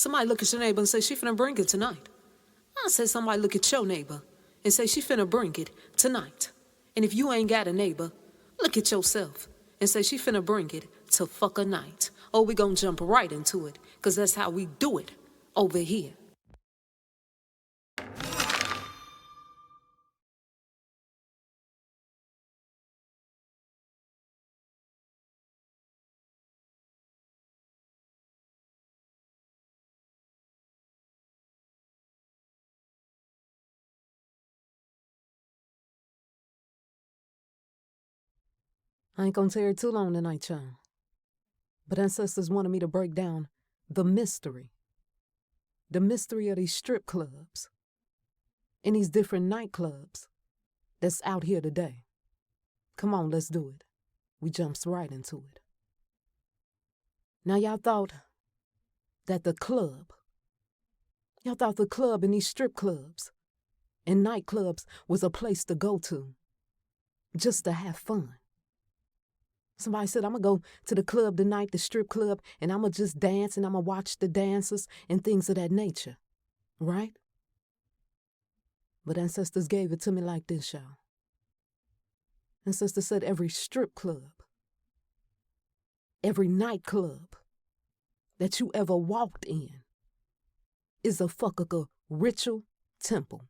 Somebody look at your neighbor and say, she finna bring it tonight. I say somebody look at your neighbor and say, she finna bring it tonight. And if you ain't got a neighbor, look at yourself and say, she finna bring it to fuck a night. Oh, we gonna jump right into it, cause that's how we do it over here. I ain't gonna tear it too long tonight, y'all. But ancestors wanted me to break down the mystery of these strip clubs and these different nightclubs that's out here today. Come on, let's do it. We jumps right into it. Now, y'all thought the club and these strip clubs and nightclubs was a place to go to just to have fun. Somebody said, I'm going to go to the club tonight, the strip club, and I'm going to just dance and I'm going to watch the dancers and things of that nature, right? But ancestors gave it to me like this, y'all. Ancestors said every strip club, every nightclub that you ever walked in is a fucking ritual temple.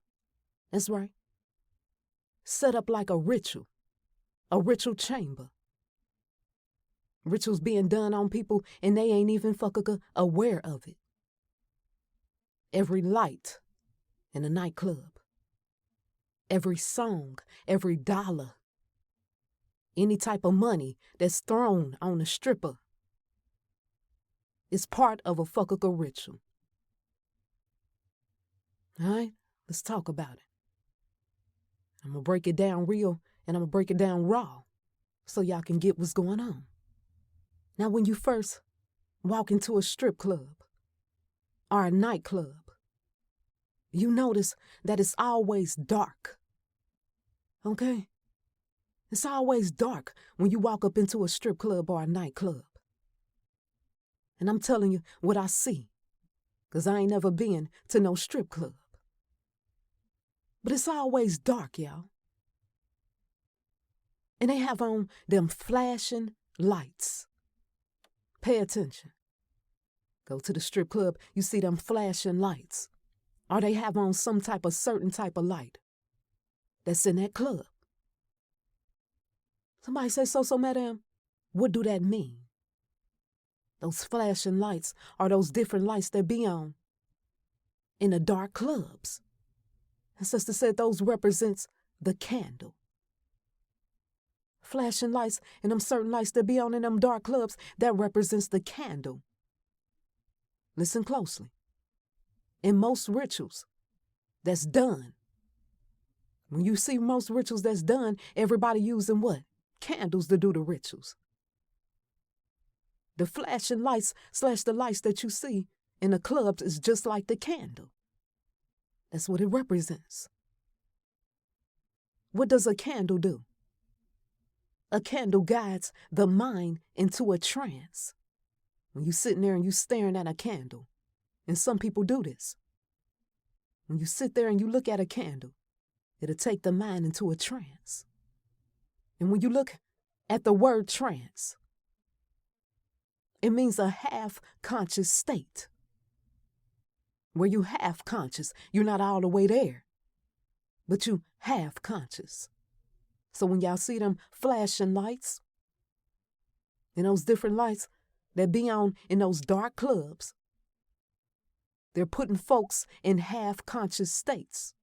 That's right. Set up like a ritual chamber. Rituals being done on people and they ain't even fucking aware of it. Every light in a nightclub, every song, every dollar, any type of money that's thrown on a stripper is part of a fucking ritual. All right, let's talk about it. I'm gonna break it down real and I'm gonna break it down raw so y'all can get what's going on. Now, when you first walk into a strip club or a nightclub, you notice that it's always dark, okay? It's always dark when you walk up into a strip club or a nightclub. And I'm telling you what I see, because I ain't never been to no strip club. But it's always dark, y'all. And they have on them flashing lights. Pay attention. Go to the strip club, you see them flashing lights. Or they have on some type of certain type of light that's in that club. Somebody say, so madam, what do that mean? Those flashing lights are those different lights that be on in the dark clubs. And sister said those represents the candle. Flashing lights and them certain lights that be on in them dark clubs, that represents the candle. Listen closely. In most rituals that's done, when you see most rituals that's done, everybody using what? Candles to do the rituals. The flashing lights / the lights that you see in the clubs is just like the candle. That's what it represents. What does a candle do? A candle guides the mind into a trance. When you're sitting there and you're staring at a candle, and some people do this. When you sit there and you look at a candle, it'll take the mind into a trance. And when you look at the word trance, it means a half-conscious state. Where you half-conscious, you're not all the way there, but you half-conscious. So when y'all see them flashing lights, and those different lights that be on in those dark clubs, they're putting folks in half-conscious states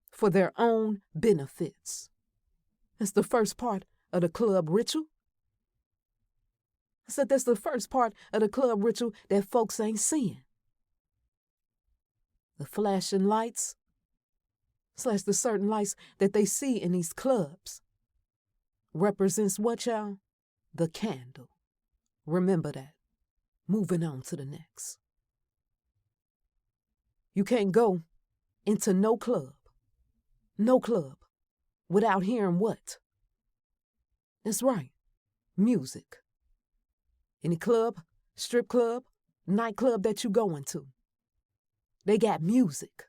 for their own benefits. That's the first part of the club ritual. I said that's the first part of the club ritual that folks ain't seeing. The flashing lights / the certain lights that they see in these clubs represents what, y'all? The candle. Remember that. Moving on to the next. You can't go into no club, without hearing what? That's right, music. Any club, strip club, nightclub that you going to, they got music.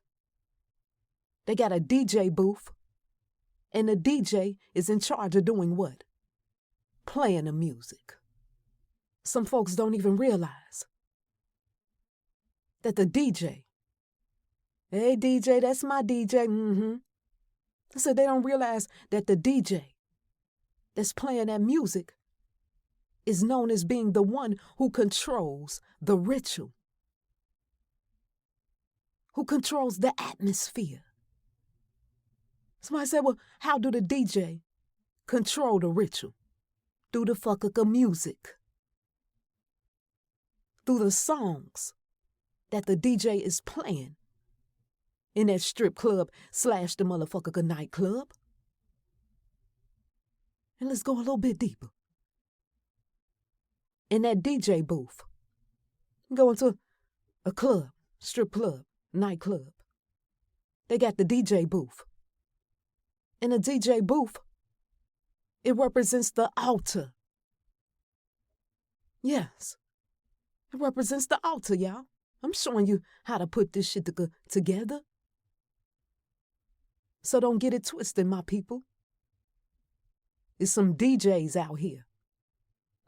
They got a DJ booth, and the DJ is in charge of doing what? Playing the music. Some folks don't even realize that the DJ, hey DJ, that's my DJ, I said they don't realize that the DJ that's playing that music is known as being the one who controls the ritual, who controls the atmosphere. Somebody said, well, how do the DJ control the ritual? Through the fucking music. Through the songs that the DJ is playing in that strip club / the motherfucking nightclub. And let's go a little bit deeper. In that DJ booth, go into a club, strip club, nightclub. They got the DJ booth. In a DJ booth, it represents the altar. Yes, it represents the altar, y'all. I'm showing you how to put this shit together. So don't get it twisted, my people. There's some DJs out here.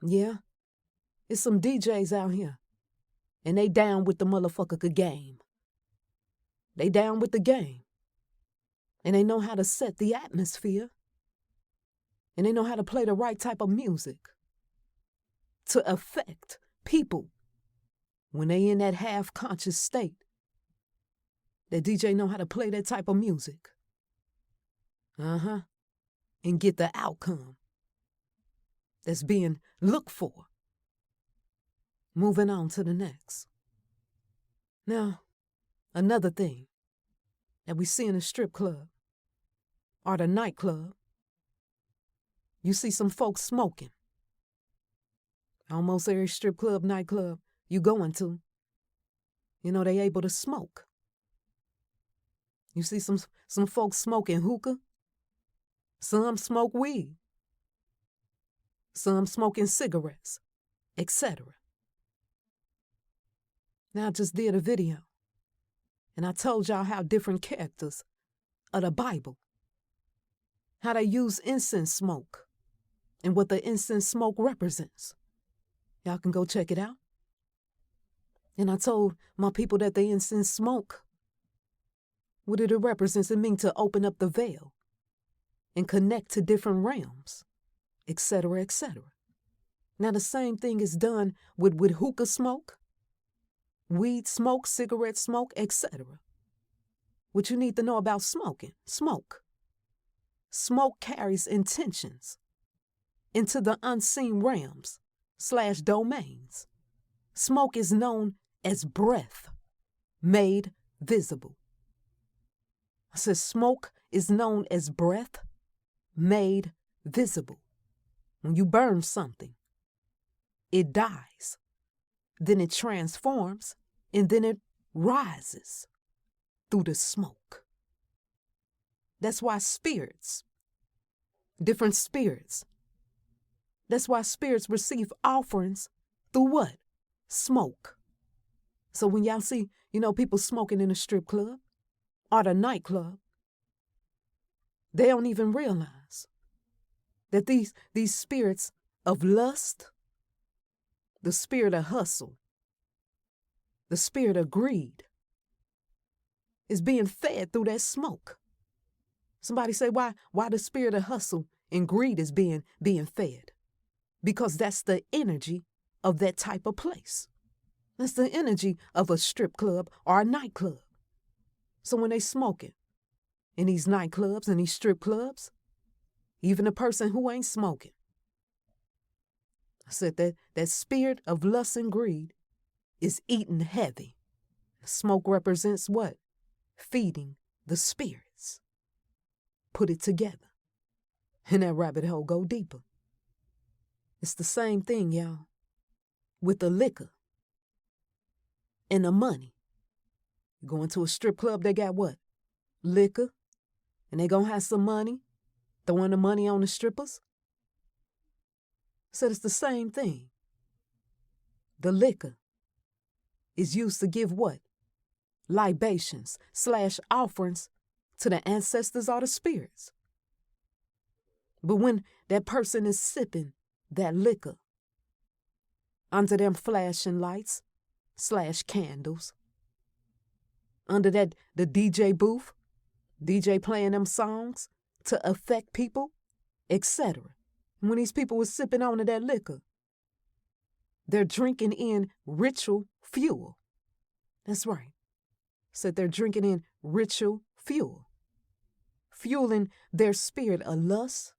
Yeah, it's some DJs out here. And they down with the motherfucker game. They down with the game. And they know how to set the atmosphere. And they know how to play the right type of music to affect people when they in that half-conscious state. That DJ know how to play that type of music. And get the outcome that's being looked for. Moving on to the next. Now, another thing that we see in a strip club or the nightclub, you see some folks smoking. Almost every strip club, nightclub you going to, you know, they able to smoke. You see some folks smoking hookah. Some smoke weed. Some smoking cigarettes, etc. Now I just did a video, and I told y'all how different characters of the Bible, how they use incense smoke and what the incense smoke represents. Y'all can go check it out. And I told my people that the incense smoke, what it represents, it means to open up the veil and connect to different realms, etc., etc. Now the same thing is done with hookah smoke, weed smoke, cigarette smoke, etc. What you need to know about smoking, smoke. Smoke carries intentions into the unseen realms / domains. Smoke is known as breath made visible. I said smoke is known as breath made visible. When you burn something, it dies, then it transforms, and then it rises through the smoke. That's why spirits, different spirits, that's why spirits receive offerings through what? Smoke. So when y'all see, people smoking in a strip club or the nightclub, they don't even realize that these spirits of lust, the spirit of hustle, the spirit of greed is being fed through that smoke. Somebody say, why the spirit of hustle and greed is being fed? Because that's the energy of that type of place. That's the energy of a strip club or a nightclub. So when they smoking in these nightclubs and these strip clubs, even a person who ain't smoking, I said that spirit of lust and greed is eating heavy. Smoke represents what? Feeding the spirits. Put it together. And that rabbit hole go deeper. It's the same thing, y'all, with the liquor and the money. You go into a strip club, they got what? Liquor. And they gonna have some money, throwing the money on the strippers. So it's the same thing. The liquor is used to give what? Libations / offerings to the ancestors or the spirits. But when that person is sipping that liquor under them flashing lights / candles, under the DJ booth, DJ playing them songs to affect people, etc. When these people were sipping on that liquor, they're drinking in ritual fuel. That's right. Said they're drinking in ritual fuel, fueling their spirit of lust,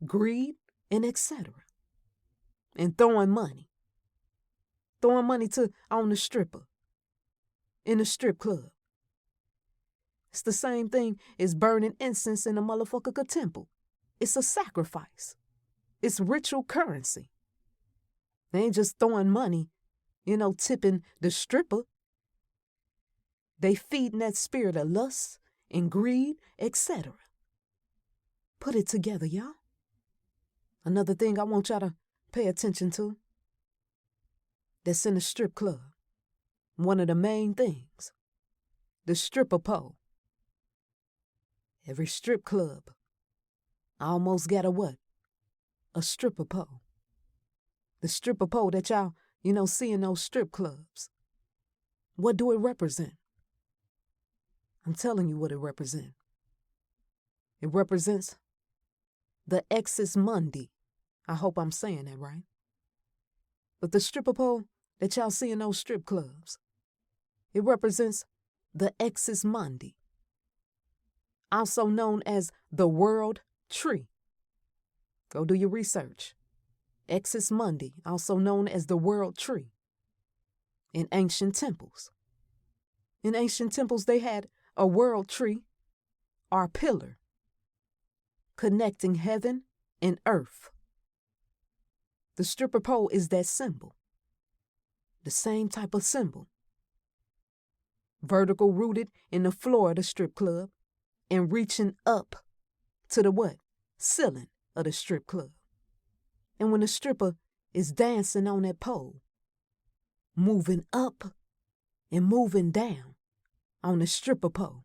greed, and etc. And throwing money to on the stripper in the strip club. It's the same thing as burning incense in a motherfucker temple. It's a sacrifice. It's ritual currency. They ain't just throwing money, tipping the stripper. They feeding that spirit of lust and greed, etc. Put it together, y'all. Another thing I want y'all to pay attention to that's in the strip club. One of the main things, the stripper pole. Every strip club almost got a what? A stripper pole. The stripper pole that y'all, see in those strip clubs. What do it represent? I'm telling you what it represents. It represents the Exodus Mundi. I hope I'm saying that right. But the stripper pole that y'all see in those strip clubs, it represents the Exodus Mundi, also known as the World Tree. Go do your research. Exodus Mundi, also known as the World Tree. In ancient temples. In ancient temples, they had a world tree or pillar connecting heaven and earth. The stripper pole is that symbol. The same type of symbol. Vertical rooted in the floor of the strip club and reaching up to the what? Ceiling of the strip club. And when the stripper is dancing on that pole, moving up and moving down on the stripper pole,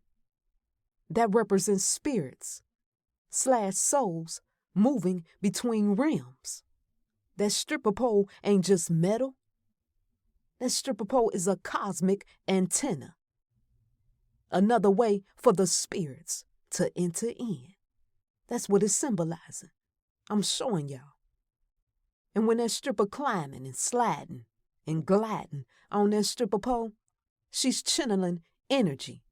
that represents spirits / souls moving between realms. That stripper pole ain't just metal. That stripper pole is a cosmic antenna. Another way for the spirits to enter in. That's what it's symbolizing. I'm showing y'all. And when that stripper climbing and sliding and gliding on that stripper pole, she's channeling energy,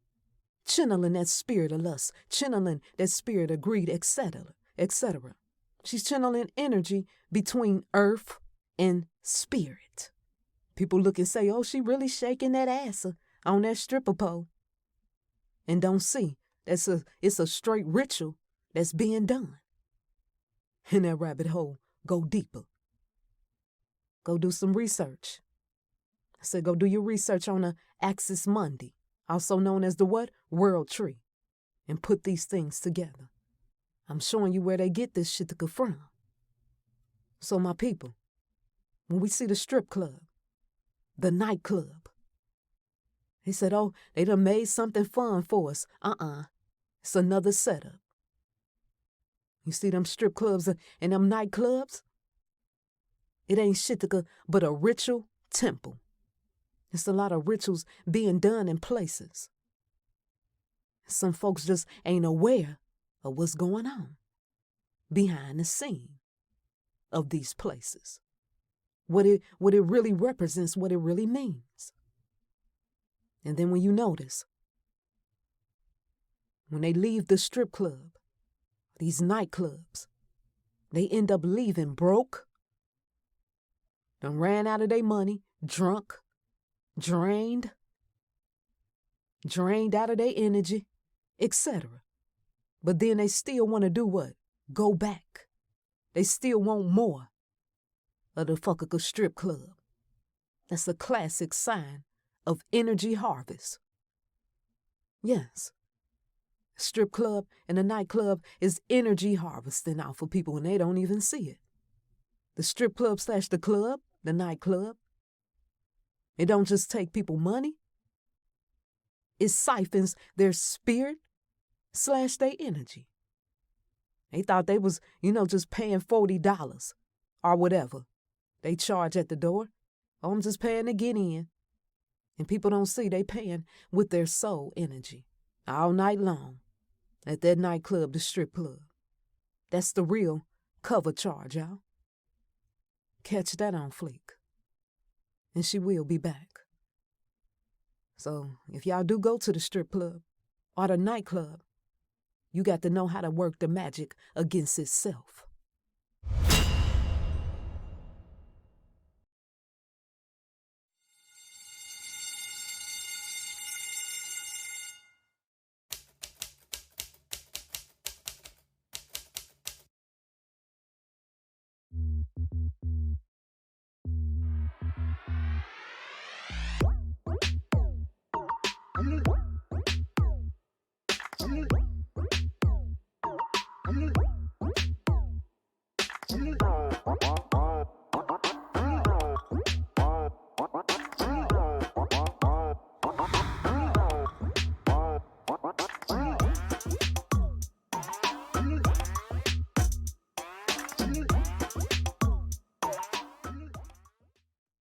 channeling that spirit of lust, channeling that spirit of greed, etc., etc. She's channeling energy between earth and spirit. People look and say, oh, she really shaking that ass on that stripper pole. And don't see it's a straight ritual that's being done. In that rabbit hole, go deeper. Go do some research. I said go do your research on the Exodus Mundi, also known as the what? World Tree, and put these things together. I'm showing you where they get this shit from. So my people, when we see the strip club, the nightclub, he said, oh, they done made something fun for us. It's another setup. You see them strip clubs and them nightclubs? It ain't shit but a ritual temple. It's a lot of rituals being done in places. Some folks just ain't aware of what's going on behind the scene of these places. What it really represents, what it really means. And then when you notice, when they leave the strip club, these nightclubs, they end up leaving broke, done ran out of their money, drunk, drained out of their energy, etc. But then they still want to do what? Go back. They still want more of the fucking strip club. That's a classic sign of energy harvest. Yes. Strip club and the nightclub is energy harvesting out for people and they don't even see it. The strip club / the club, the nightclub, It don't just take people money. It siphons their spirit / their energy. They thought they was, just paying $40 or whatever they charge at the door. Oh, I'm just paying to get in. And people don't see they paying with their soul energy all night long at that nightclub, the strip club. That's the real cover charge, y'all. Catch that on Fleek. And she will be back. So if y'all do go to the strip club or the nightclub, you got to know how to work the magic against itself.